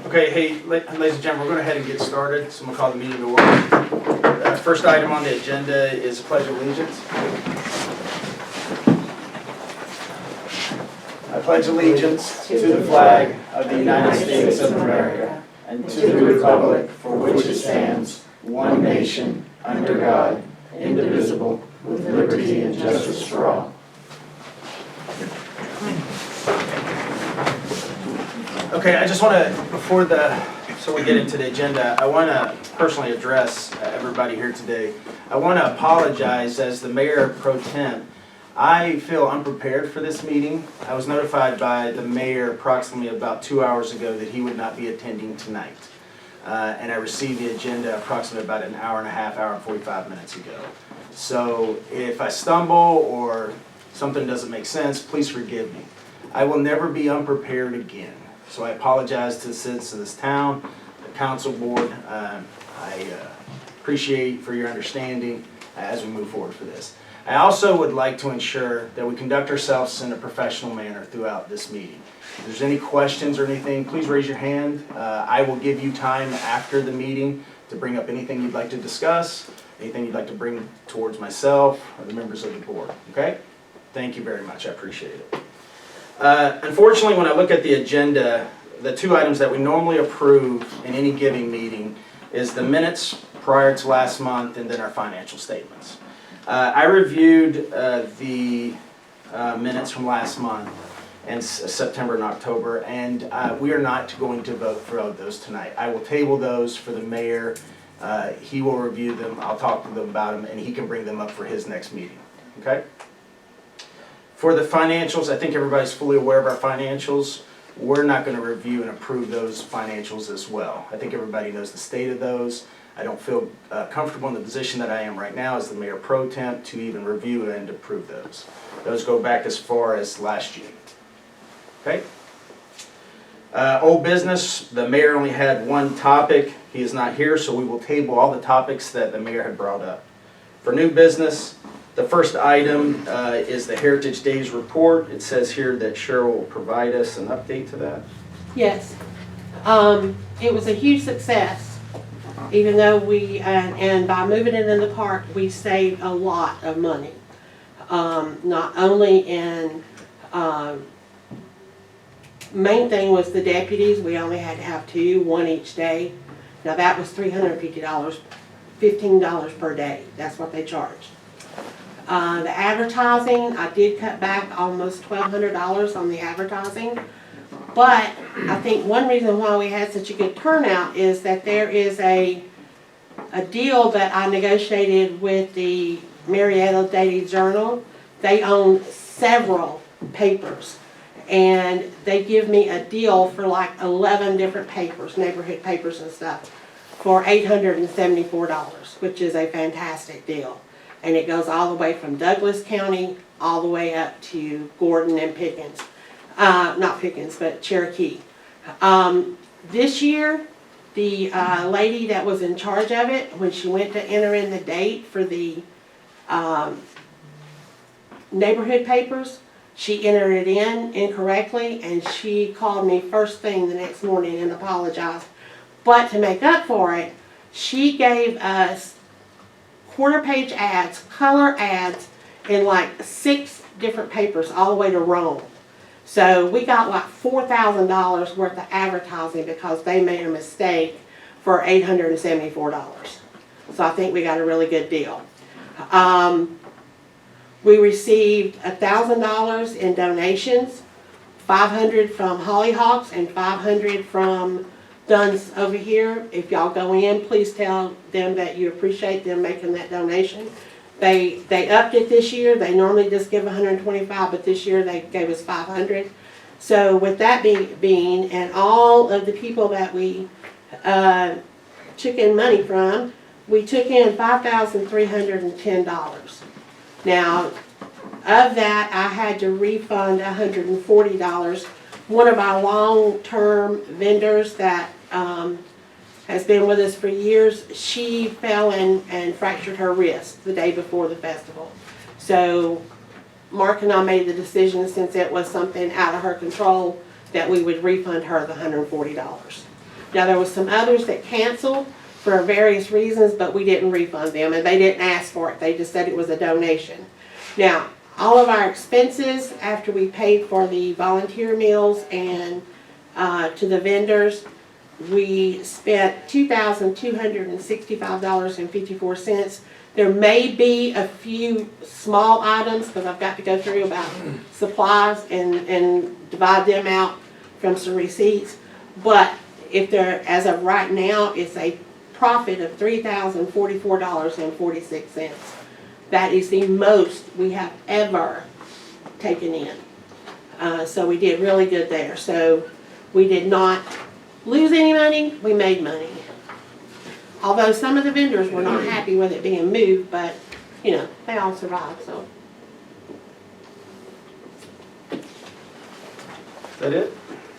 Okay, hey, ladies and gentlemen, we're going to go ahead and get started. So I'm going to call the meeting to order. First item on the agenda is the Pledge of Allegiance. I pledge allegiance to the flag of the United States of America and to the republic for which it stands, one nation, under God, indivisible, with liberty and justice for all. Okay, I just want to, so we get into the agenda, I want to personally address everybody here today. I want to apologize as the Mayor Pro Tem. I feel unprepared for this meeting. I was notified by the Mayor approximately about 2 hours ago that he would not be attending tonight. And I received the agenda approximately about an hour and a half, hour and 45 minutes ago. So if I stumble or something doesn't make sense, please forgive me. I will never be unprepared again. So I apologize to the citizens of this town, the council board. I appreciate for your understanding as we move forward for this. I also would like to ensure that we conduct ourselves in a professional manner throughout this meeting. If there's any questions or anything, please raise your hand. I will give you time after the meeting to bring up anything you'd like to discuss, anything you'd like to bring towards myself or the members of the board, okay? Thank you very much, I appreciate it. Unfortunately, when I look at the agenda, the two items that we normally approve in any given meeting is the minutes prior to last month and then our financial statements. I reviewed the minutes from last month and September and October, and we are not going to vote for those tonight. I will table those for the mayor. He will review them, I'll talk to them about them, and he can bring them up for his next meeting, okay? For the financials, I think everybody's fully aware of our financials. We're not going to review and approve those financials as well. I think everybody knows the state of those. I don't feel comfortable in the position that I am right now as the Mayor Pro Tem to even review and approve those. Those go back as far as last year. Okay? Old business, the mayor only had one topic. He is not here, so we will table all the topics that the mayor had brought up. For new business, the first item is the Heritage Days report. It says here that Cheryl will provide us an update to that. Yes. It was a huge success, even though and by moving it in the park, we saved a lot of money. Not only in, main thing was the deputies. We only had to have two, one each day. Now that was $350, $15 per day. That's what they charged. The advertising, I did cut back almost $1,200 on the advertising, but I think one reason why we had such a good turnout is that there is a deal that I negotiated with the Marietta Daily Journal. They own several papers, and they give me a deal for like 11 different papers, neighborhood papers and stuff, for $874, which is a fantastic deal. And it goes all the way from Douglas County all the way up to Gordon and Pickens. Not Pickens, but Cherokee. This year, the lady that was in charge of it, when she went to enter in the date for the neighborhood papers, she entered it in incorrectly, and she called me first thing the next morning and apologized. But to make up for it, she gave us quarter-page ads, color ads, in like 6 different papers all the way to Rome. So we got like $4,000 worth of advertising because they made a mistake for $874. So I think we got a really good deal. We received $1,000 in donations, $500 from Hollyhocks and $500 from Dunn's over here. If y'all go in, please tell them that you appreciate them making that donation. They upped it this year. They normally just give $125, but this year they gave us $500. So with that being, and all of the people that we took in money from, we took in $5,310. Now, of that, I had to refund $140. One of our long-term vendors that has been with us for years, she fell and fractured her wrist the day before the festival. So Mark and I made the decision, since it was something out of her control, that we would refund her the $140. Now, there was some others that canceled for various reasons, but we didn't refund them, and they didn't ask for it. They just said it was a donation. Now, all of our expenses, after we paid for the volunteer meals and to the vendors, we spent $2,265.54. There may be a few small items, because I've got to go through about supplies and divide them out from some receipts. But if they're, as of right now, it's a profit of $3,044.46. That is the most we have ever taken in. So we did really good there. So we did not lose any money, we made money. Although some of the vendors were not happy with it being moved, but, you know, they all survived, so. Is that it?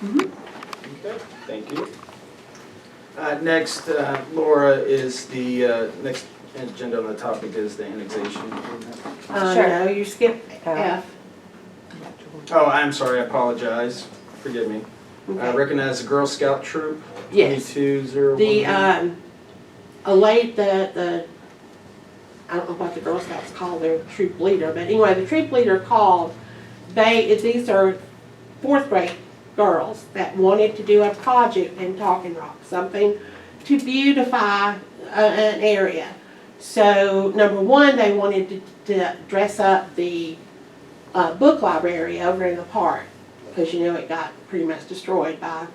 Mhm. Okay, thank you. Next, Laura, is the next agenda on the topic is the annexation. Sure. No, you skipped F. Oh, I'm sorry, I apologize. Forgive me. I Okay. recognize the Girl Scout Troop. Yes. 2201. The, I don't know what the Girl Scouts call their troop leader, but anyway, the troop leader called. These are 4th grade girls that wanted to do a project in Talking Rock, something to beautify an area. So, number one, they wanted to dress up the book library over in the park, because you know it got pretty much destroyed by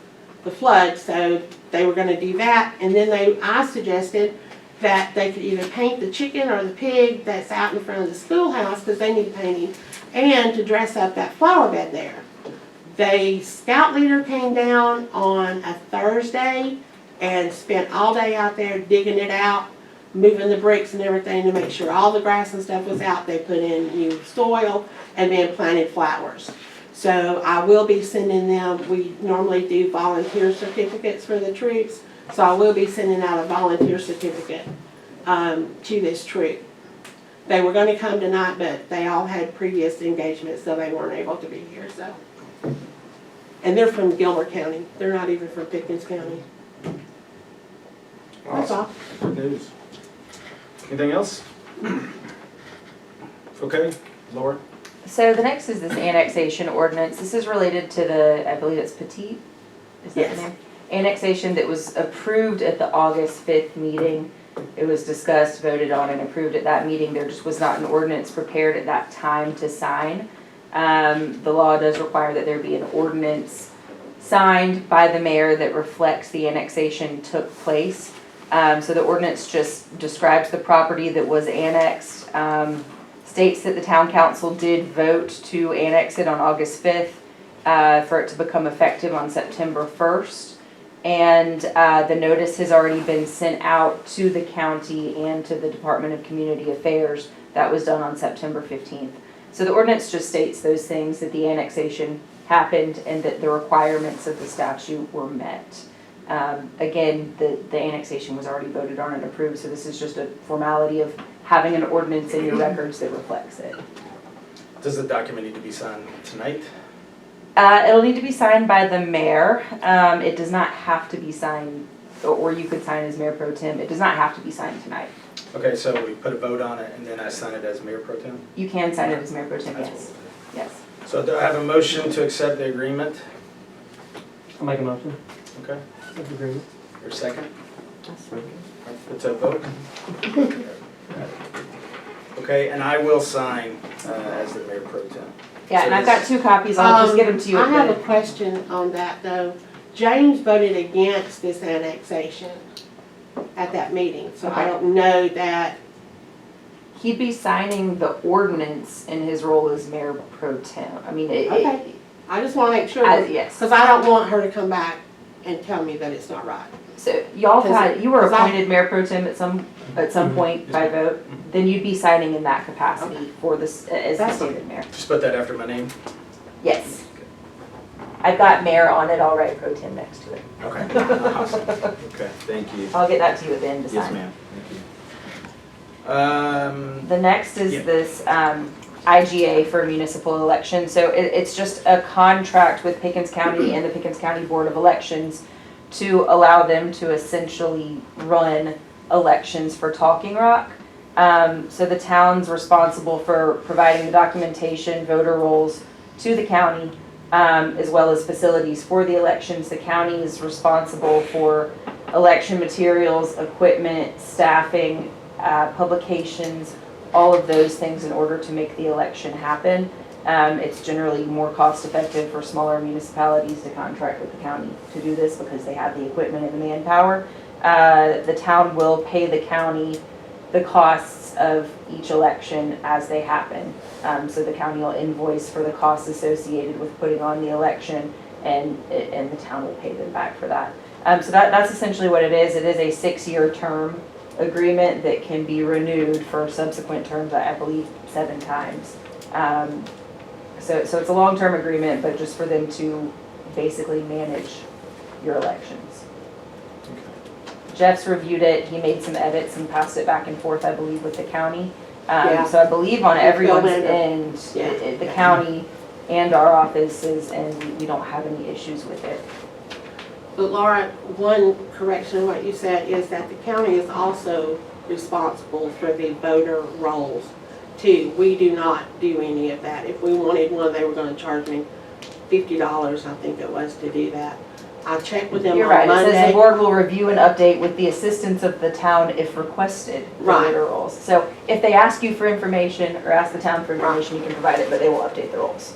the flood. So they were going to do that, and then I suggested that they could either paint the chicken or the pig that's out in front of the schoolhouse, because they need painting, and to dress up that flower bed there. The scout leader came down on a Thursday and spent all day out there digging it out, moving the bricks and everything to make sure all the grass and stuff was out. They put in new soil and then planted flowers. So I will be sending them, we normally do volunteer certificates for the troops, so I will be sending out a volunteer certificate to this troop. They were going to come tonight, but they all had previous engagements, so they weren't able to be here. So, and they're from Gilmer County. They're not even from Pickens County. That's all. Good news. Anything else? Okay, Laura? So the next is this annexation ordinance. This is related to the, I believe it's Petite, is that Yes. the name? Annexation that was approved at the August 5th meeting. It was discussed, voted on, and approved at that meeting. There just was not an ordinance prepared at that time to sign. The law does require that there be an ordinance signed by the mayor that reflects the annexation took place. So the ordinance just describes the property that was annexed, states that the town council did vote to annex it on August 5th for it to become effective on September 1st. And the notice has already been sent out to the county and to the Department of Community Affairs. That was done on September 15th. So the ordinance just states those things, that the annexation happened and that the requirements of the statute were met. Again, the annexation was already voted on and approved, so this is just a formality of having an ordinance in your records that reflects it. Does the document need to be signed tonight? It'll need to be signed by the mayor. It does not have to be signed, or you could sign as Mayor Pro Tem. It does not have to be signed tonight. Okay, so we put a vote on it and then I sign it as Mayor Pro Tem? You can sign it as Mayor Pro Tem, That's yes. what Yes. So do I have a motion to accept the agreement? I'll make a motion. Okay, That's agreement. your second? It's a vote? Okay, and I will sign as the Mayor Pro Tem. Yeah, So and I've got this- 2 copies. I'll just give them to you. I at have the- a question on that though. James voted against this annexation at that meeting, so I Okay. don't know that. He'd be signing the ordinance in his role as Mayor Pro Tem. I mean, Okay. I just want to make sure, yes. because I don't want her to come back and tell me that it's not right. So y'all had, you were 'Cause I- appointed Mayor Pro Tem at some point by vote, then you'd be signing in that capacity for this, as the That's standing mayor. Just put that after my name? Yes. I've got mayor on it, I'll write Pro Tem next to it. Okay, awesome. Okay, thank you. I'll get that to you at the end to sign. Yes, ma'am. Thank you. The next is Yeah. this IGA for municipal election. So it's just a contract with Pickens County and the Pickens County Board of Elections to allow them to essentially run elections for Talking Rock. So the town's responsible for providing the documentation, voter rolls to the county, as well as facilities for the elections. The county is responsible for election materials, equipment, staffing, publications, all of those things in order to make the election happen. It's generally more cost effective for smaller municipalities to contract with the county to do this because they have the equipment and the manpower. The town will pay the county the costs of each election as they happen. So the county will invoice for the costs associated with putting on the election, and the town will pay them back for that. So that's essentially what it is. It is a 6-year term agreement that can be renewed for subsequent terms, I believe 7 times. So it's a long-term agreement, but just for them to basically manage your elections. Jeff's reviewed it, he made some edits and passed it back and forth, I believe, with the county. Yeah. So I believe on everyone's Filled in. end, Yeah. the county and our offices, and we don't have any issues with it. But Laura, one correction of what you said is that the county is also responsible for the voter rolls too. We do not do any of that. If we wanted one, they were gonna charge me $50, I think it was, to do that. I checked with them You're on right, it says Monday. the board will review and update with the assistance of the town if requested the Right. voter rolls. So if they ask you for information or ask the town for information, you can provide it, but they will update the rolls.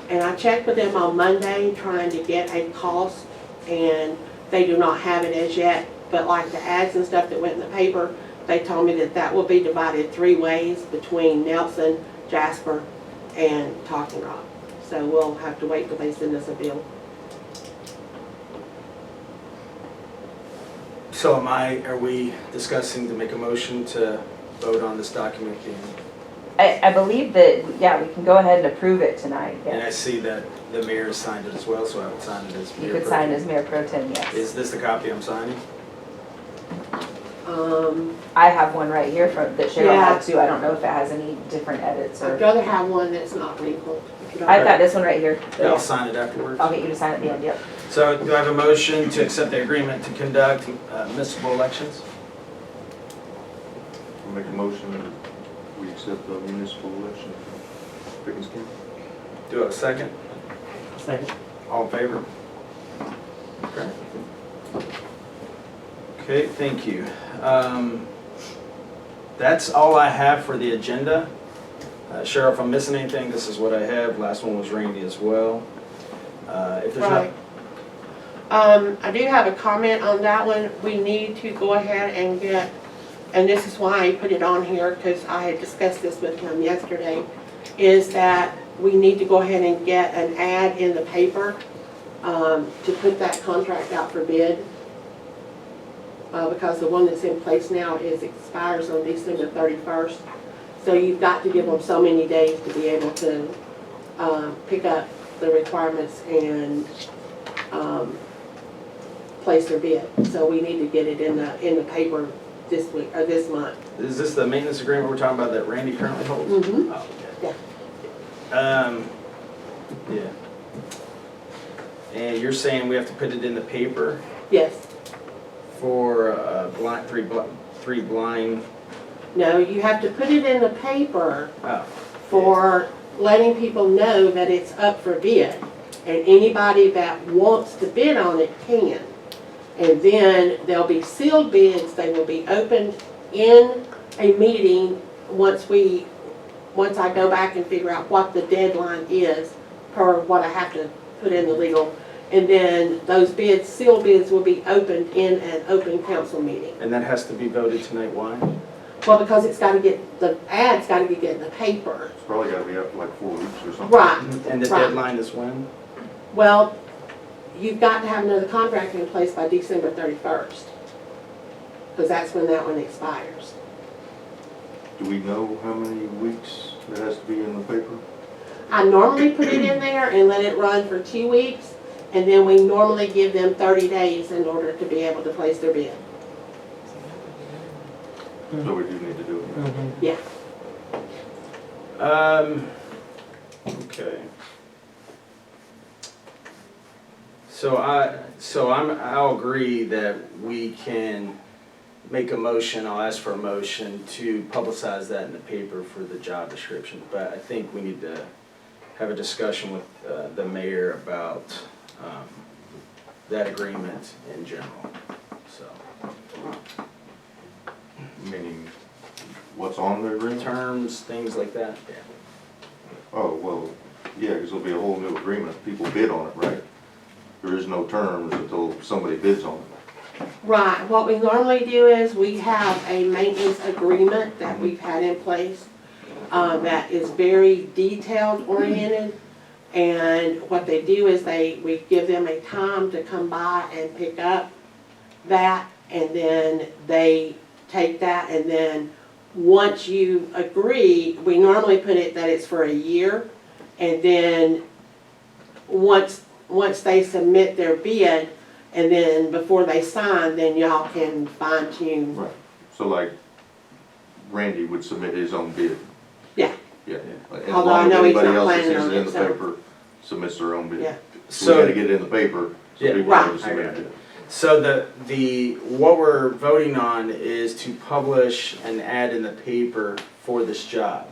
And I checked with them on Monday trying to get a cost, and they do not have it as yet. But like the ads and stuff that went in the paper, they told me that that will be divided 3 ways between Nelson, Jasper, and Talking Rock. So we'll have to wait till they send us a bill. So are we discussing to make a motion to vote on this document being, I believe that, yeah, we can go ahead and approve it tonight, and I yes. see that the mayor has signed it as well, so I would sign it as mayor. You could pro sign tem. as Mayor Pro Tem, yes. Is this the copy I'm signing? I have one right here that Cheryl Yeah. had too. I don't know if it has any different edits I'd or. rather have one that's not wrinkled. if you don't I've got mind. this one right here. Yeah, I'll sign it afterwards. I'll get you to sign at the end, yep. So do I have a motion to accept the agreement to conduct municipal elections? I'll make a motion that we accept the municipal election for Pickens County. Do I have a second? Second. All in favor? Okay. Okay, thank you. That's all I have for the agenda. Cheryl, if I'm missing anything, this is what I have. Last one was Randy as well. If there's not, Right. I do have a comment on that one. We need to go ahead and get, and this is why I put it on here, because I had discussed this with him yesterday, is that we need to go ahead and get an ad in the paper to put that contract out for bid. Because the one that's in place now expires on December 31st. So you've got to give them so many days to be able to pick up the requirements and place their bid. So we need to get it in the paper this week, or this month. is this the maintenance agreement we're talking about that Randy currently holds? Mm-hmm. Oh, okay. Yeah. And you're saying we have to put it in the paper Yes. for three blind, No, you have to put it in the paper oh. for letting people know that it's up for bid. And anybody that wants to bid on it can. And then there'll be sealed bids, they will be opened in a meeting once I go back and figure out what the deadline is per what I have to put in the legal. And then those bids, sealed bids, will be opened in an open council meeting. And that has to be voted tonight, why? Well, because it's gotta get, the ad's gotta get in the paper. It's probably gotta be up for like 4 weeks or something. Right. And the Right. deadline is when? Well, you've got to have another contract in place by December 31st. Because that's when that one expires. Do we know how many weeks it has to be in the paper? I normally put it in there and let it run for 2 weeks. And then we normally give them 30 days in order to be able to place their bid. So we do need to do it. Mm-hmm. Yeah. Okay. I'll agree that we can make a motion, I'll ask for a motion to publicize that in the paper for the job description, but I think we need to have a discussion with the mayor about that agreement in general, so. Meaning, what's on the agreement? Terms, things like that, yeah. Oh, well, yeah, because there'll be a whole new agreement, people bid on it, right? There is no terms until somebody bids on it. Right, what we normally do is we have a maintenance agreement that we've had in place that is very detailed oriented. And what they do is we give them a time to come by and pick up that, and then they take that, and then once you agree, we normally put it that it's for a year, and then once they submit their bid, and then before they sign, then y'all can fine tune. Right. So like Randy would submit his own bid. Yeah. Yeah. And as Although long I as know he's anybody not else that planning sees on it in it, the so. paper submits their own bid. Yeah. So we gotta get it in the paper, so Yeah, people know right. to submit I got it. So what we're voting on is to publish an ad in the paper for this job.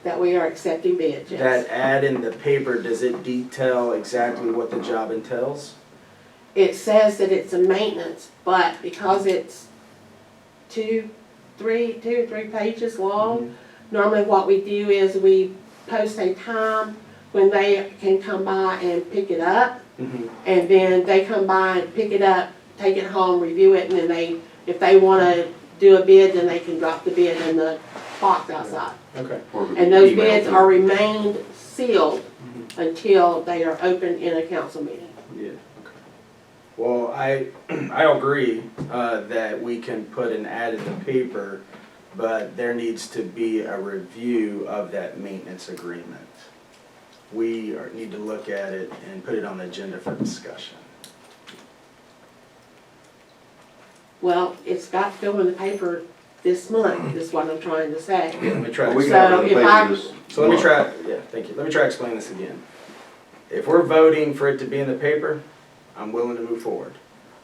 That we are accepting bids, yes. That ad in the paper, does it detail exactly what the job entails? It says that it's a maintenance, but because it's two or three pages long, normally what we do is we post a time when they can come by and pick it up, Mhm. and then they come by and pick it up, take it home, review it, and then if they wanna do a bid, then they can drop the bid in the box outside. Okay. Or we And can those email bids them. are remained sealed until they are opened in a council meeting. Yeah, okay. Well, I agree that we can put an ad in the paper, but there needs to be a review of that maintenance agreement. We need to look at it and put it on the agenda for discussion. Well, it's got to go in the paper this month, is what I'm trying to say. Let me try Well, to we explain. can have it in the So if I- paper this So let me month. try, yeah, thank you. Let me try to explain this again. If we're voting for it to be in the paper, I'm willing to move forward.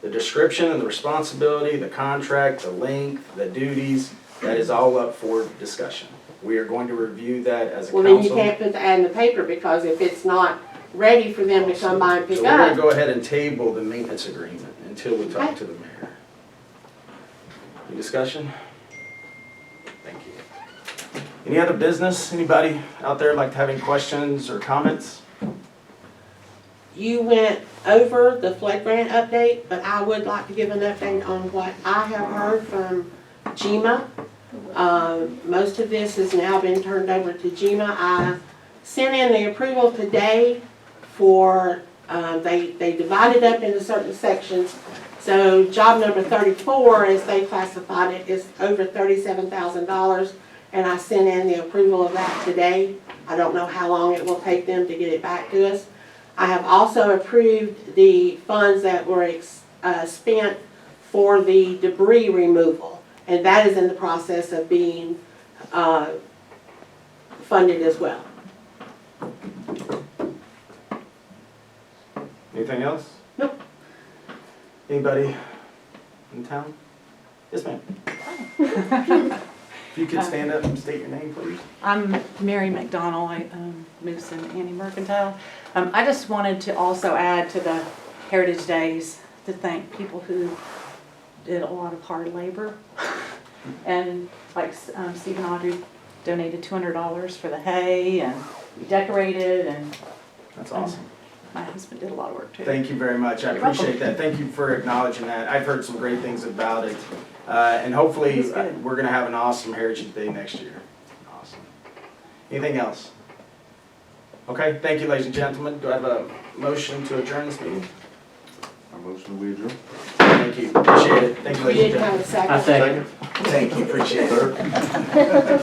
The description and the responsibility, the contract, the length, the duties, that is all up for discussion. We are going to review that as a Well, then you council. can't put the ad in the paper, because if it's not ready for them to come by and So pick we're gonna up, go ahead and table the maintenance agreement until we talk Okay. to the mayor. Any discussion? Thank you. Any other business? Anybody out there like to have any questions or comments? you went over the flood grant update, but I would like to give an update on what I have heard from GMA. Most of this has now been turned over to GMA. I sent in the approval today for, they divided up into certain sections. So job number 34, as they classified it, is over $37,000, and I sent in the approval of that today. I don't know how long it will take them to get it back to us. I have also approved the funds that were spent for the debris removal, and that is in the process of being funded as well. Anything else? Nope. Anybody in town? Yes, ma'am. If you could stand up and state your name, please. I'm Mary McDonald, I Moose and Annie Mercantile. I just wanted to also add to the Heritage Days to thank people who did a lot of hard labor. And like Steve and Audrey donated $200 for the hay, and we decorated, and That's awesome. my husband did a lot of work too. Thank you very much. I You're welcome. appreciate that. Thank you for acknowledging that. I've heard some great things about it. And hopefully, It's good. we're gonna have an awesome Heritage Day next year. Awesome. Anything else? Okay, thank you, ladies and gentlemen. Do I have a motion to adjourn this meeting? Our motion, we adjourn. Thank you. Appreciate it. Thank you, You ladies and didn't gentlemen. have a second? I second. Thank you. Appreciate it. Third.